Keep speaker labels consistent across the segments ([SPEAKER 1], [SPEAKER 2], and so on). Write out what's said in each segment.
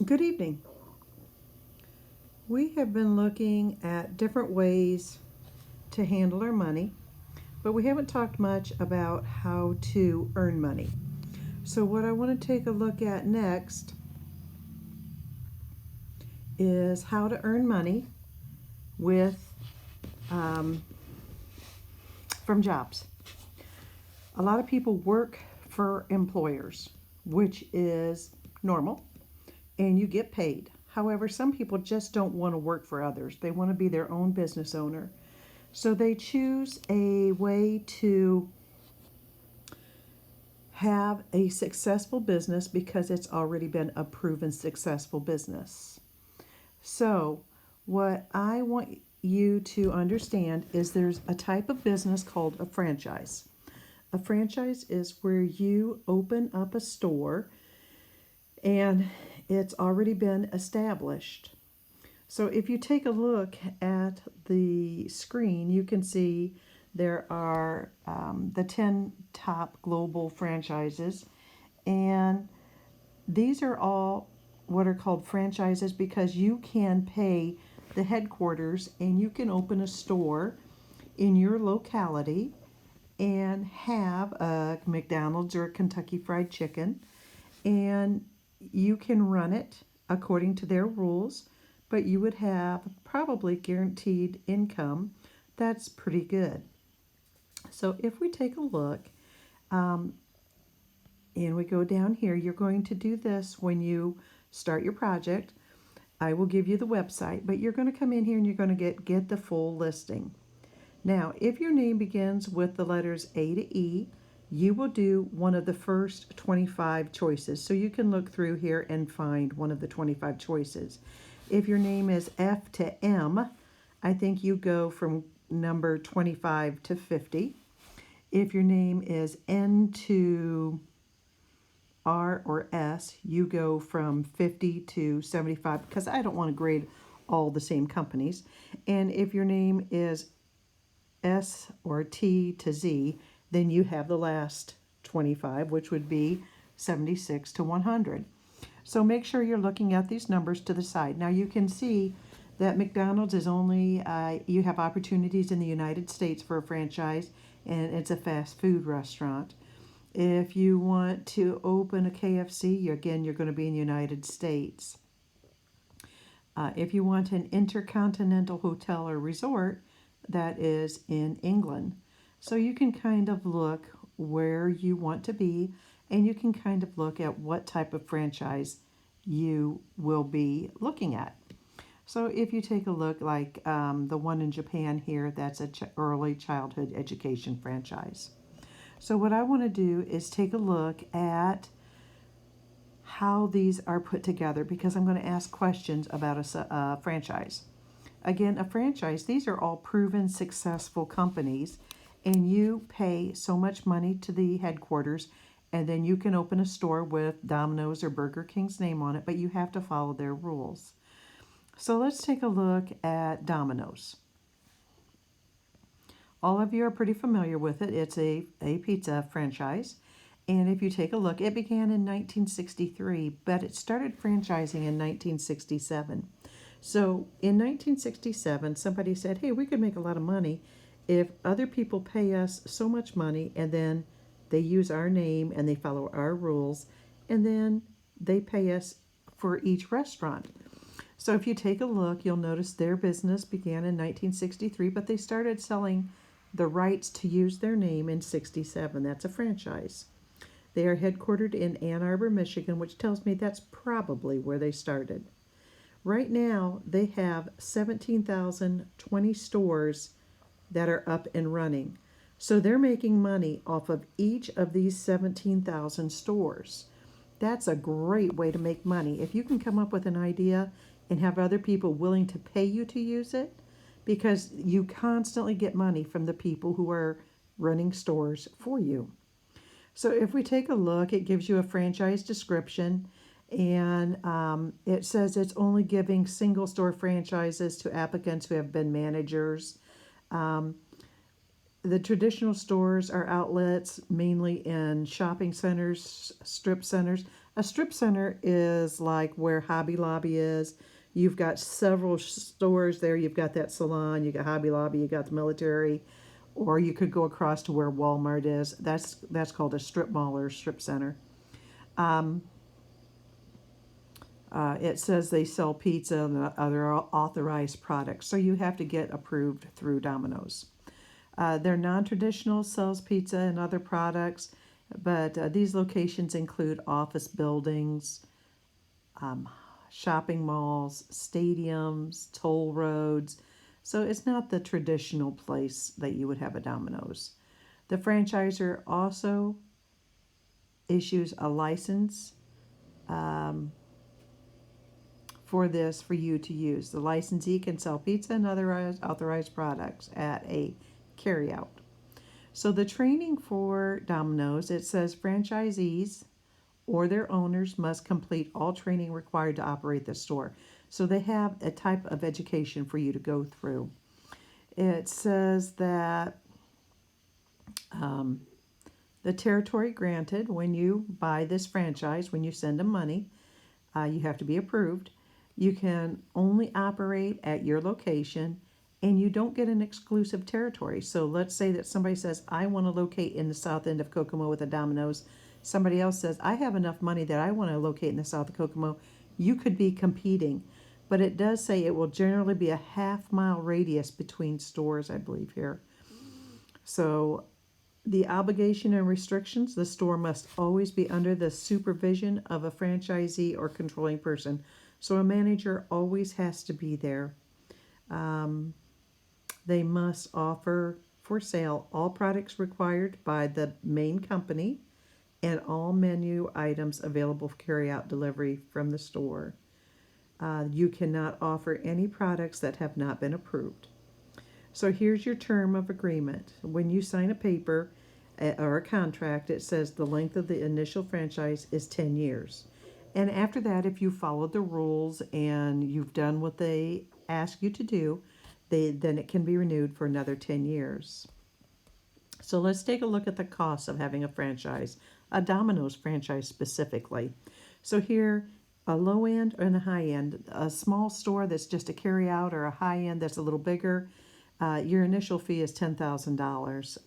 [SPEAKER 1] Good evening. We have been looking at different ways to handle our money, but we haven't talked much about how to earn money. So, what I want to take a look at next is how to earn money with um, from jobs. A lot of people work for employers, which is normal, and you get paid. However, some people just don't want to work for others. They want to be their own business owner. So they choose a way to have a successful business because it's already been a proven successful business. So, what I want you to understand is there's a type of business called a franchise. A franchise is where you open up a store and it's already been established. So if you take a look at the screen, you can see there are the 10 top global franchises, and these are all what are called franchises because you can pay the headquarters and you can open a store in your locality and have a McDonald's or a Kentucky Fried Chicken, and you can run it according to their rules, but you would have probably guaranteed income that's pretty good. So if we take a look um, and we go down here, you're going to do this when you start your project. I will give you the website, but you're going to come in here and you're going to get the full listing. Now, if your name begins with the letters A to E, you will do one of the first 25 choices. So you can look through here and find one of the 25 choices. If your name is F to M, I think you go from number 25 to 50. If your name is N to R or S, you go from 50 to 75 because I don't want to grade all the same companies. And if your name is S or T to Z, then you have the last 25, which would be 76 to 100. So make sure you're looking at these numbers to the side. Now you can see that McDonald's is only, you have opportunities in the United States for a franchise, and it's a fast food restaurant. If you want to open a KFC, again, you're going to be in the United States. If you want an intercontinental hotel or resort, that is in England. So you can kind of look where you want to be, and you can kind of look at what type of franchise you will be looking at. So if you take a look like the one in Japan here, that's a early childhood education franchise. So what I want to do is take a look at how these are put together because I'm going to ask questions about a franchise. Again, a franchise, these are all proven successful companies, and you pay so much money to the headquarters, and then you can open a store with Domino's or Burger King's name on it, but you have to follow their rules. So let's take a look at Domino's. All of you are pretty familiar with it. It's a pizza franchise. And if you take a look, it began in 1963, but it started franchising in 1967. So in 1967, somebody said, hey, we could make a lot of money if other people pay us so much money and then they use our name and they follow our rules and then they pay us for each restaurant. So if you take a look, you'll notice their business began in 1963, but they started selling the rights to use their name in 67. That's a franchise. They are headquartered in Ann Arbor, Michigan, which tells me that's probably where they started. Right now, they have 17,020 stores that are up and running. So they're making money off of each of these 17,000 stores. That's a great way to make money. If you can come up with an idea and have other people willing to pay you to use it, because you constantly get money from the people who are running stores for you. So if we take a look, it gives you a franchise description, and it says it's only giving single store franchises to applicants who have been managers. The traditional stores are outlets mainly in shopping centers, strip centers. A strip center is like where Hobby Lobby is. You've got several stores there. You've got that salon, you got Hobby Lobby, you got the military, or you could go across to where Walmart is. That's called a strip mall or strip center. It says they sell pizza and other authorized products, so you have to get approved through Domino's. Their non-traditional sells pizza and other products, but these locations include office buildings, um, shopping malls, stadiums, toll roads. So it's not the traditional place that you would have a Domino's. The franchisor also issues a license for you to use. The licensee can sell pizza and other authorized products at a carryout. So the training for Domino's, it says franchisees or their owners must complete all training required to operate the store. So they have a type of education for you to go through. It says that the territory granted when you buy this franchise, when you send them money, you have to be approved. You can only operate at your location, and you don't get an exclusive territory. So let's say that somebody says, I want to locate in the south end of Kokomo with a Domino's. Somebody else says, I have enough money that I want to locate in the south of Kokomo. You could be competing. But it does say it will generally be a half-mile radius between stores, I believe here. So the obligation and restrictions, the store must always be under the supervision of a franchisee or controlling person. So a manager always has to be there. They must offer for sale all products required by the main company and all menu items available for carry-out delivery from the store. You cannot offer any products that have not been approved. So here's your term of agreement. When you sign a paper or a contract, it says the length of the initial franchise is 10 years. And after that, if you followed the rules and you've done what they ask you to do, then it can be renewed for another 10 years. So let's take a look at the cost of having a franchise, a Domino's franchise specifically. So here, a low end and a high end, a small store that's just a carry out or a high end that's a little bigger, your initial fee is $10,000.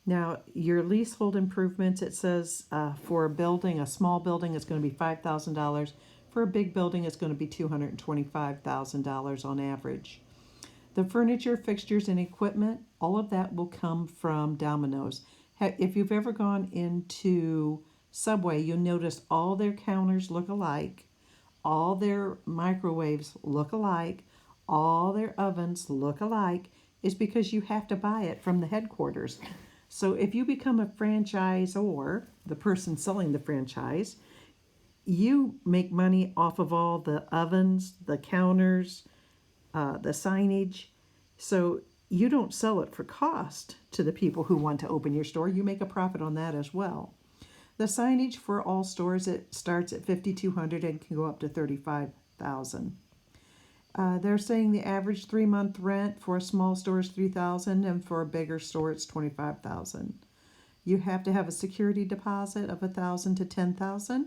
[SPEAKER 1] Now, your leasehold improvements, it says for a building, a small building, it's going to be $5,000. For a big building, it's going to be $225,000 on average. The furniture, fixtures, and equipment, all of that will come from Domino's. If you've ever gone into Subway, you'll notice all their counters look alike, all their microwaves look alike, all their ovens look alike. Is because you have to buy it from the headquarters. So if you become a franchisor, the person selling the franchise, you make money off of all the ovens, the counters, the signage. So you don't sell it for cost to the people who want to open your store. You make a profit on that as well. The signage for all stores, it starts at $5,200 and can go up to $35,000. They're saying the average 3-month rent for a small store is $3,000, and for a bigger store it's $25,000. You have to have a security deposit of $1,000 to $10,000.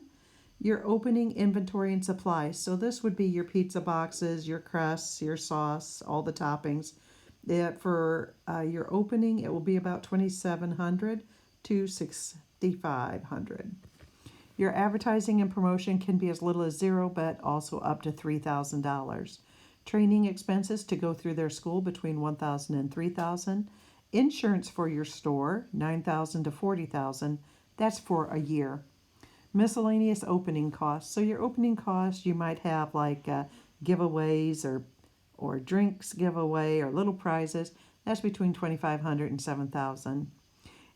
[SPEAKER 1] Your opening inventory and supplies. So this would be your pizza boxes, your crusts, your sauce, all the toppings. For your opening, it will be about $2,700 to $6,500. Your advertising and promotion can be as little as $0, but also up to $3,000. Training expenses to go through their school between $1,000 and $3,000. Insurance for your store, $9,000 to $40,000. That's for a year. Miscellaneous opening costs. So your opening costs, you might have like giveaways or drinks giveaway or little prizes. That's between $2,500 and $7,000.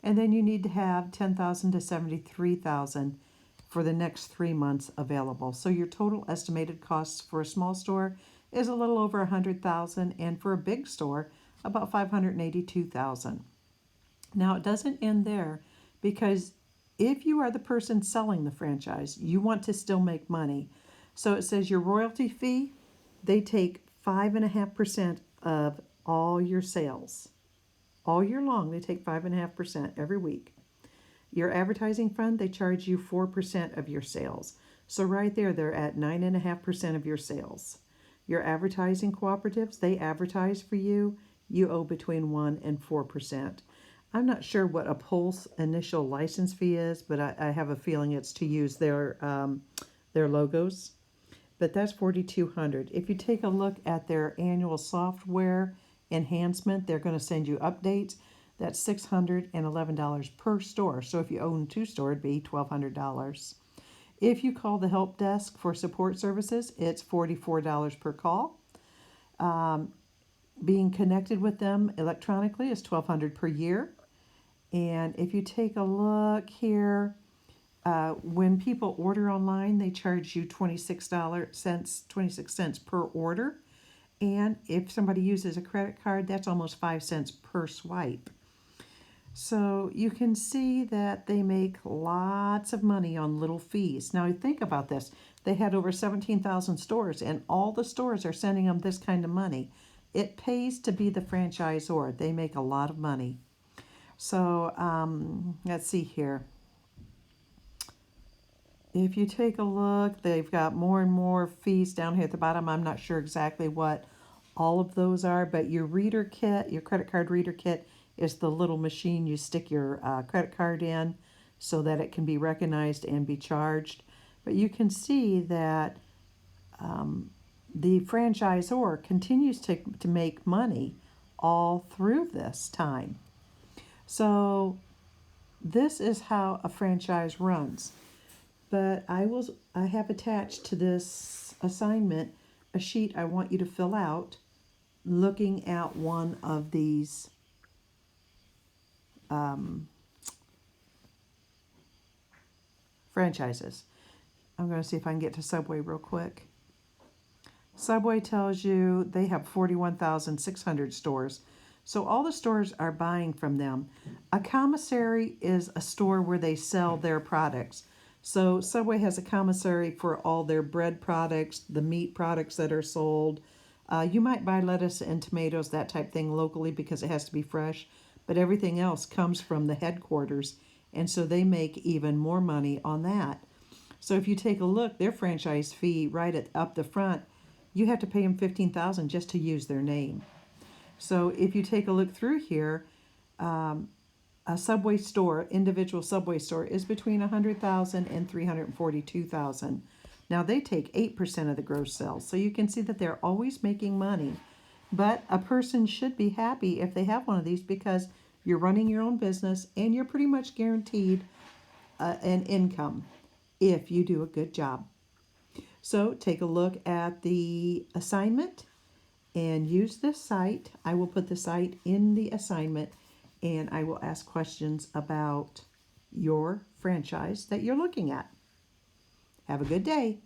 [SPEAKER 1] And then you need to have $10,000 to $73,000 for the next 3 months available. So your total estimated costs for a small store is a little over $100,000, and for a big store, about $582,000. Now it doesn't end there, because if you are the person selling the franchise, you want to still make money. So it says your royalty fee, they take 5.5% of all your sales. All year long, they take 5.5% every week. Your advertising fund, they charge you 4% of your sales. So right there, they're at 9.5% of your sales. Your advertising cooperatives, they advertise for you. You owe between 1 and 4%. I'm not sure what a Pulse initial license fee is, but I have a feeling it's to use their logos. But that's $4,200. If you take a look at their annual software enhancement, they're going to send you updates. That's $611 per store. So if you own 2 stores, it'd be $1,200. If you call the help desk for support services, it's $44 per call. Being connected with them electronically is $1,200 per year. And if you take a look here, when people order online, they charge you 26 cents per order. And if somebody uses a credit card, that's almost 5 cents per swipe. So you can see that they make lots of money on little fees. Now think about this. They had over 17,000 stores, and all the stores are sending them this kind of money. It pays to be the franchisor. They make a lot of money. So let's see here. If you take a look, they've got more and more fees down here at the bottom. I'm not sure exactly what all of those are, but your reader kit, your credit card reader kit, is the little machine you stick your credit card in so that it can be recognized and be charged. But you can see that the franchisor continues to make money all through this time. So this is how a franchise runs. But I have attached to this assignment a sheet I want you to fill out looking at one of these franchises. I'm going to see if I can get to Subway real quick. Subway tells you they have 41,600 stores. So all the stores are buying from them. A commissary is a store where they sell their products. So Subway has a commissary for all their bread products, the meat products that are sold. You might buy lettuce and tomatoes, that type thing, locally because it has to be fresh. But everything else comes from the headquarters. And so they make even more money on that. So if you take a look, their franchise fee right up the front, you have to pay them $15,000 just to use their name. So if you take a look through here, a Subway store, individual Subway store, is between $100,000 and $342,000. Now they take 8% of the gross sales, so you can see that they're always making money. But a person should be happy if they have one of these because you're running your own business and you're pretty much guaranteed an income if you do a good job. So take a look at the assignment and use this site. I will put the site in the assignment and I will ask questions about your franchise that you're looking at. Have a good day.